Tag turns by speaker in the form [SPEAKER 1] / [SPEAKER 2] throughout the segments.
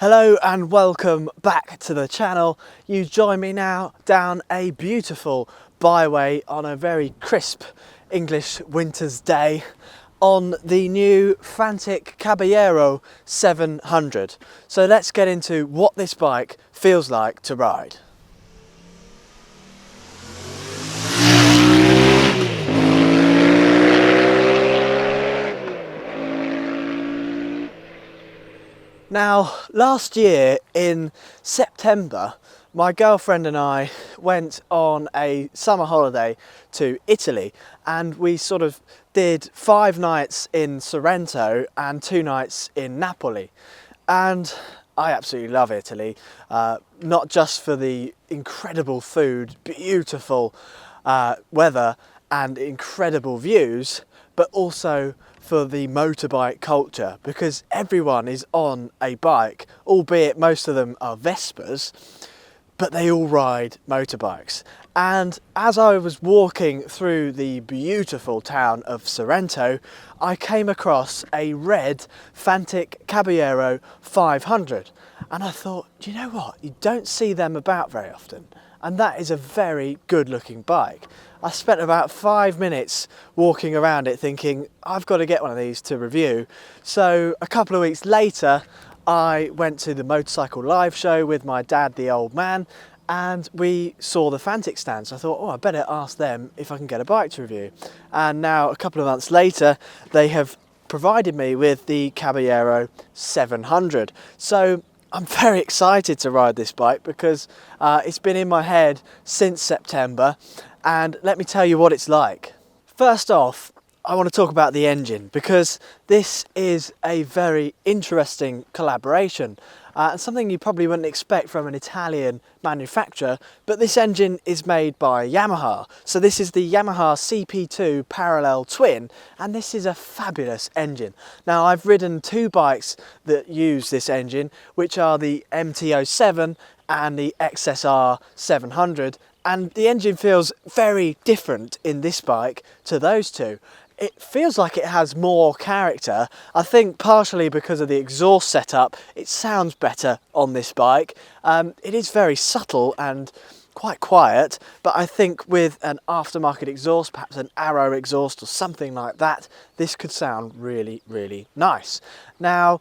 [SPEAKER 1] Hello and welcome back to the channel. You join me now down a beautiful byway on a very crisp English winter's day on the new Fantic Caballero 700. So let's get into what this bike feels like to ride. Now, last year in September, my girlfriend and I went on a summer holiday to Italy, and we sort of did 5 nights in Sorrento and 2 nights in Napoli. And I absolutely love Italy, not just for the incredible food, beautiful weather and incredible views, but also for the motorbike culture, because everyone is on a bike, albeit most of them are Vespers, but they all ride motorbikes. And as I was walking through the beautiful town of Sorrento, I came across a red Fantic Caballero 500, and I thought, do you know what, you don't see them about very often, and that is a very good looking bike. I spent about 5 minutes walking around it thinking, I've got to get one of these to review. So a couple of weeks later, I went to the motorcycle live show with my dad, the old man, and we saw the Fantic stand. So I thought, oh, I better ask them if I can get a bike to review. And now a couple of months later, they have provided me with the Caballero 700. So I'm very excited to ride this bike because it's been in my head since September, and let me tell you what it's like. First off, I want to talk about the engine, because this is a very interesting collaboration and something you probably wouldn't expect from an Italian manufacturer, but this engine is made by Yamaha. So this is the Yamaha CP2 parallel twin, and this is a fabulous engine. Now, I've ridden 2 bikes that use this engine, which are the MT-07 and the XSR 700, and the engine feels very different in this bike to those two. It feels like it has more character. I think partially because of the exhaust setup, it sounds better on this bike. It is very subtle and quite quiet, but I think with an aftermarket exhaust, perhaps an Arrow exhaust or something like that, this could sound really, really nice. Now,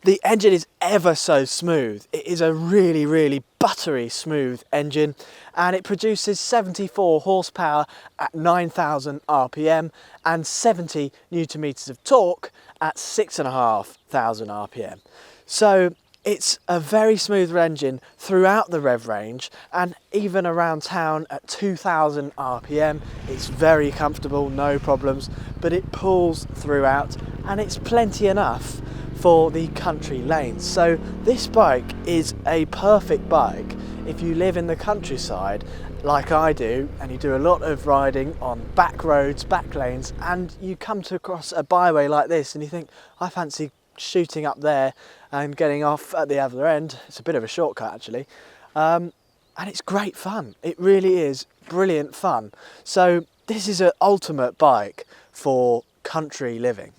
[SPEAKER 1] the engine is ever so smooth. It is a really, really buttery smooth engine, and it produces 74 horsepower at 9,000 RPM and 70 newton meters of torque at 6,500 RPM. So it's a very smooth engine throughout the rev range, and even around town at 2,000 RPM. It's very comfortable, no problems, but it pulls throughout, and it's plenty enough for the country lanes. So this bike is a perfect bike if you live in the countryside like I do, and you do a lot of riding on back roads, back lanes, and you come to across a byway like this and you think, I fancy shooting up there and getting off at the other end. It's a bit of a shortcut actually, and it's great fun. It really is brilliant fun. So this is an ultimate bike for country living.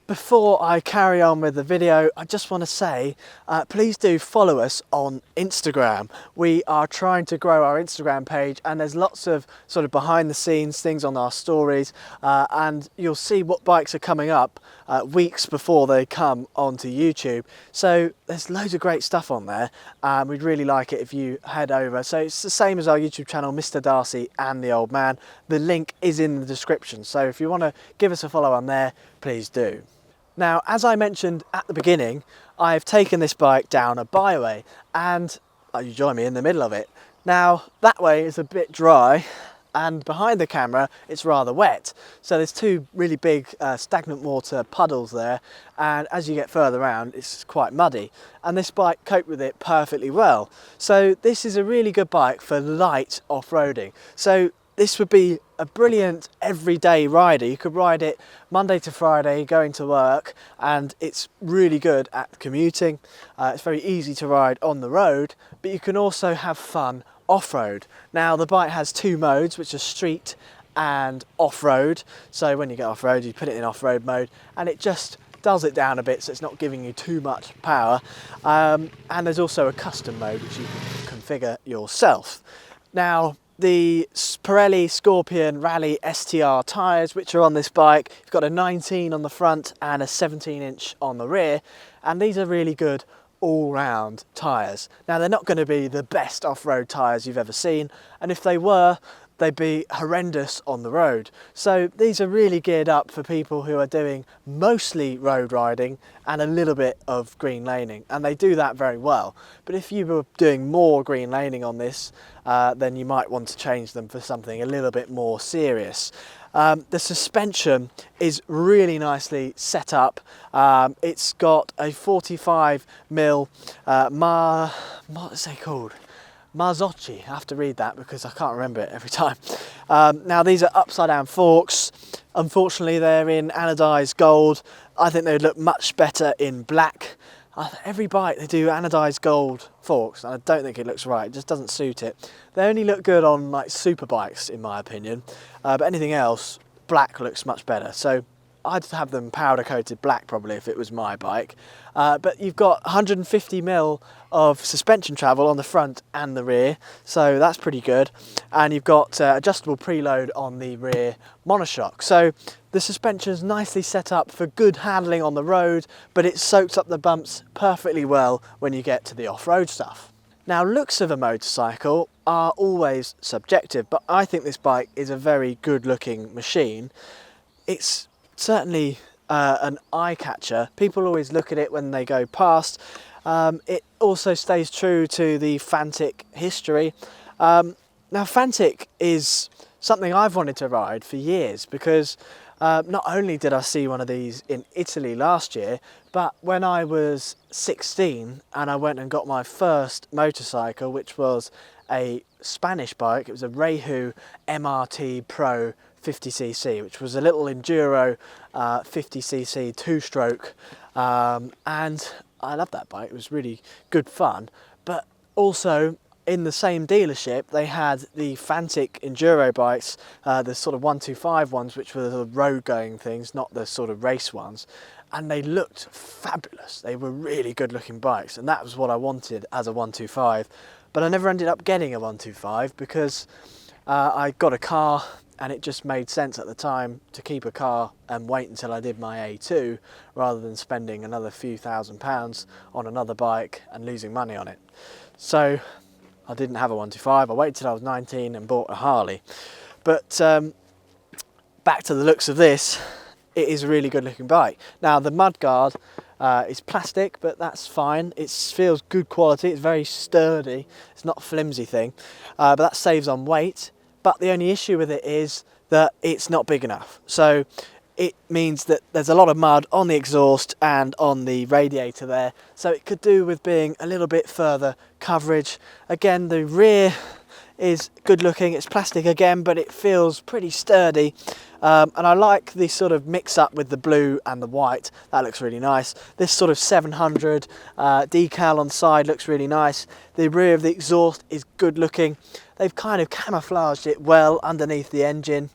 [SPEAKER 1] Before I carry on with the video, I just want to say, please do follow us on Instagram. We are trying to grow our Instagram page, and there's lots of sort of behind the scenes things on our stories, and you'll see what bikes are coming up weeks before they come onto YouTube. So there's loads of great stuff on there. We'd really like it if you head over. So it's the same as our YouTube channel, Mr. Darcy and the Old Man. The link is in the description. So if you want to give us a follow on there, please do. Now, as I mentioned at the beginning, I've taken this bike down a byway, and you join me in the middle of it. Now, that way is a bit dry, and behind the camera it's rather wet. So there's 2 really big stagnant water puddles there, and as you get further around it's quite muddy, and this bike coped with it perfectly well. So this is a really good bike for light off-roading. So this would be a brilliant everyday rider. You could ride it Monday to Friday going to work, and it's really good at commuting. It's very easy to ride on the road, but you can also have fun off-road. Now the bike has two modes, which are street and off-road. So when you get off-road, you put it in off-road mode and it just dulls it down a bit, so it's not giving you too much power. And there's also a custom mode which you can configure yourself. Now the Pirelli Scorpion Rally STR tyres which are on this bike, you've got a 19 on the front and a 17-inch on the rear, and these are really good all-round tyres. Now they're not going to be the best off-road tyres you've ever seen, and if they were, they'd be horrendous on the road. So these are really geared up for people who are doing mostly road riding and a little bit of green laning, and they do that very well. But if you were doing more green laning on this, then you might want to change them for something a little bit more serious. The suspension is really nicely set up. It's got a 45mm what is it called? Marzocchi. I have to read that because I can't remember it every time. Now these are upside down forks. Unfortunately they're in anodized gold. I think they would look much better in black. Every bike they do anodized gold forks, and I don't think it looks right. It just doesn't suit it. They only look good on like super bikes in my opinion, but anything else, black looks much better. So I'd have them powder coated black probably if it was my bike. But you've got 150mm of suspension travel on the front and the rear, so that's pretty good. And you've got adjustable preload on the rear monoshock. So the suspension's nicely set up for good handling on the road, but it soaks up the bumps perfectly well when you get to the off-road stuff. Now looks of a motorcycle are always subjective, but I think this bike is a very good looking machine. It's certainly an eye catcher. People always look at it when they go past. It also stays true to the Fantic history. Now Fantic is something I've wanted to ride for years because not only did I see one of these in Italy last year, but when I was 16 and I went and got my first motorcycle, which was a Spanish bike. It was a Rehu MRT Pro 50cc, which was a little enduro 50cc two-stroke, and I loved that bike. It was really good fun. But also in the same dealership they had the Fantic enduro bikes, the sort of 125 ones, which were the road going things, not the sort of race ones, and they looked fabulous. They were really good looking bikes, and that was what I wanted as a 125. But I never ended up getting a 125 because I got a car, and it just made sense at the time to keep a car and wait until I did my A2 rather than spending another few £1000s on another bike and losing money on it. So I didn't have a 125. I waited till I was 19 and bought a Harley. But back to the looks of this, it is a really good looking bike. Now the mudguard is plastic, but that's fine. It feels good quality. It's very sturdy. It's not a flimsy thing, but that saves on weight. But the only issue with it is that it's not big enough. So it means that there's a lot of mud on the exhaust and on the radiator there. So it could do with being a little bit further coverage. Again, the rear is good looking. It's plastic again, but it feels pretty sturdy. And I like the sort of mix up with the blue and the white. That looks really nice. This sort of 700 decal on the side looks really nice. The rear of the exhaust is good looking. They've kind of camouflaged it well underneath the engine,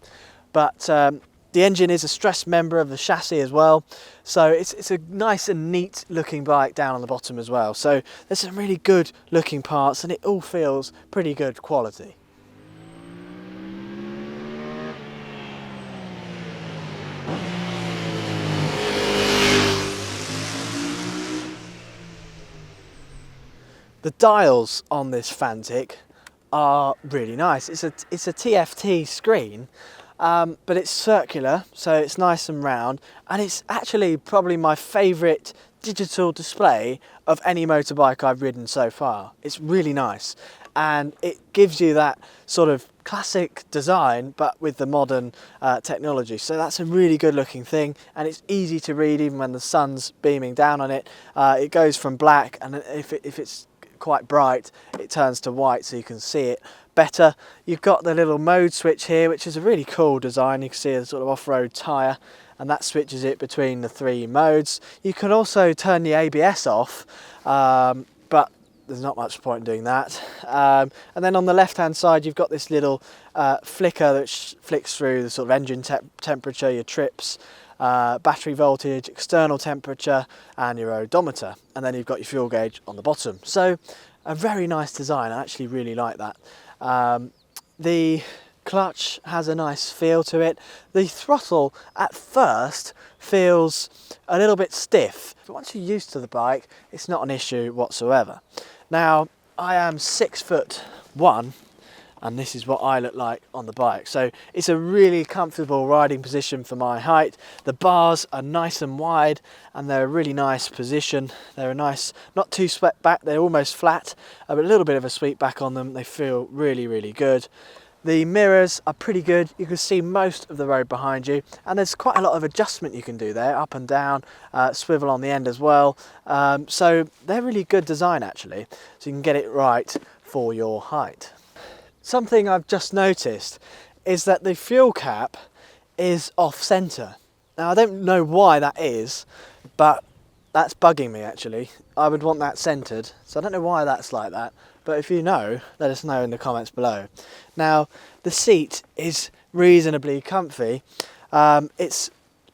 [SPEAKER 1] but the engine is a stressed member of the chassis as well. So it's a nice and neat looking bike down on the bottom as well. So there's some really good looking parts and it all feels pretty good quality. The dials on this Fantic are really nice. It's a TFT screen, but it's circular, so it's nice and round, and it's actually probably my favourite digital display of any motorbike I've ridden so far. It's really nice, and it gives you that sort of classic design but with the modern technology. So that's a really good looking thing, and it's easy to read even when the sun's beaming down on it. It goes from black, and if it's quite bright, it turns to white so you can see it better. You've got the little mode switch here, which is a really cool design. You can see a sort of off-road tyre, and that switches it between the 3 modes. You can also turn the ABS off, but there's not much point in doing that. And then on the left hand side you've got this little flicker that flicks through the sort of engine temperature, your trips, battery voltage, external temperature and your odometer, and then you've got your fuel gauge on the bottom. So a very nice design. I actually really like that. The clutch has a nice feel to it. The throttle at first feels a little bit stiff, but once you're used to the bike it's not an issue whatsoever. Now I am 6'1", and this is what I look like on the bike, so it's a really comfortable riding position for my height. The bars are nice and wide and they're a really nice position. They're a nice, not too swept back, they're almost flat, but a little bit of a sweep back on them. They feel really good. The mirrors are pretty good. You can see most of the road behind you, and there's quite a lot of adjustment you can do there, up and down, swivel on the end as well. So they're really good design actually, so you can get it right for your height. Something I've just noticed is that the fuel cap is off center. Now I don't know why that is, but that's bugging me actually. I would want that centered, so I don't know why that's like that. But if you know, let us know in the comments below. Now, the seat is reasonably comfy. It's a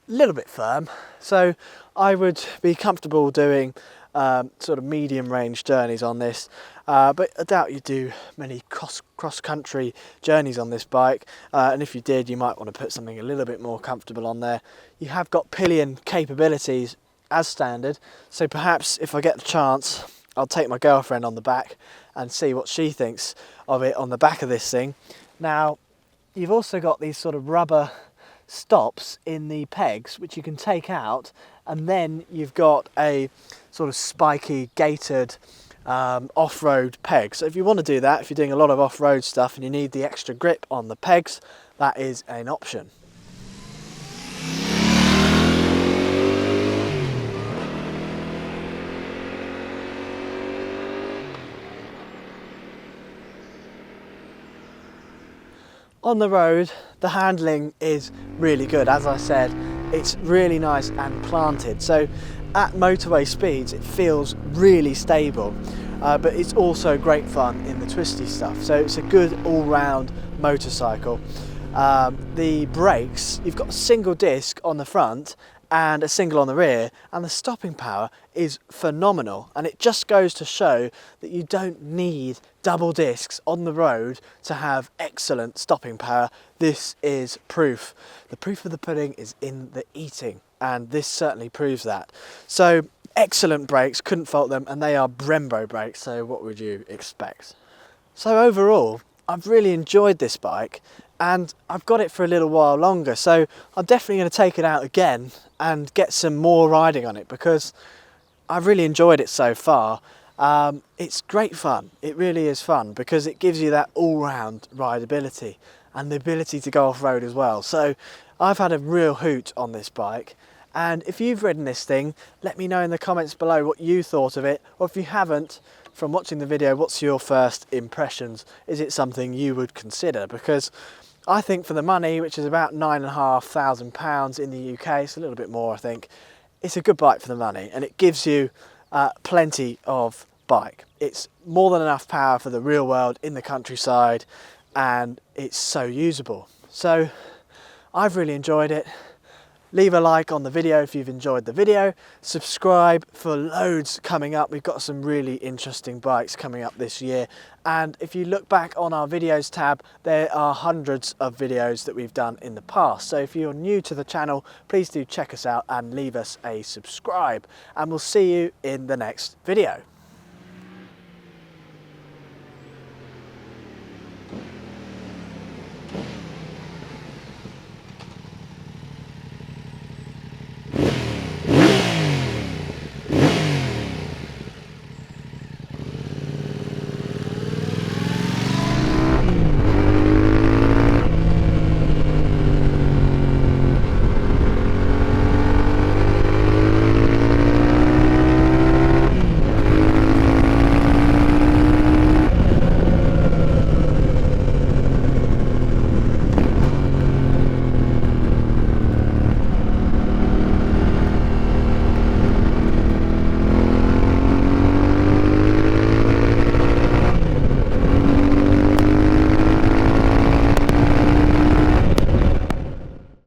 [SPEAKER 1] little bit firm, so I would be comfortable doing sort of medium range journeys on this. But I doubt you do many cross-country journeys on this bike. And if you did, you might want to put something a little bit more comfortable on there. You have got pillion capabilities as standard, so perhaps if I get the chance, I'll take my girlfriend on the back and see what she thinks of it on the back of this thing. Now, you've also got these sort of rubber stops in the pegs which you can take out, and then you've got a sort of spiky gaitered off-road peg. So if you want to do that, if you're doing a lot of off-road stuff and you need the extra grip on the pegs, that is an option. On the road, the handling is really good. As I said, it's really nice and planted. So at motorway speeds, it feels really stable, but it's also great fun in the twisty stuff. So it's a good all-round motorcycle. The brakes, you've got a single disc on the front and a single on the rear, and the stopping power is phenomenal, and it just goes to show that you don't need double discs on the road to have excellent stopping power. This is proof. The proof of the pudding is in the eating, and this certainly proves that. So excellent brakes, couldn't fault them, and they are Brembo brakes, so what would you expect? So overall, I've really enjoyed this bike, and I've got it for a little while longer, so I'm definitely going to take it out again and get some more riding on it, because I've really enjoyed it so far. It's great fun. It really is fun, because it gives you that all-round rideability and the ability to go off-road as well. So I've had a real hoot on this bike, and if you've ridden this thing, let me know in the comments below what you thought of it, or if you haven't, from watching the video, what's your first impressions? Is it something you would consider? Because I think for the money, which is about £9,500 in the UK, it's a little bit more I think, it's a good bike for the money, and it gives you plenty of bike. It's more than enough power for the real world in the countryside, and it's so usable. So I've really enjoyed it. Leave a like on the video if you've enjoyed the video. Subscribe for loads coming up. We've got some really interesting bikes coming up this year. And if you look back on our videos tab, there are hundreds of videos that we've done in the past. So if you're new to the channel, please do check us out and leave us a subscribe. And we'll see you in the next video.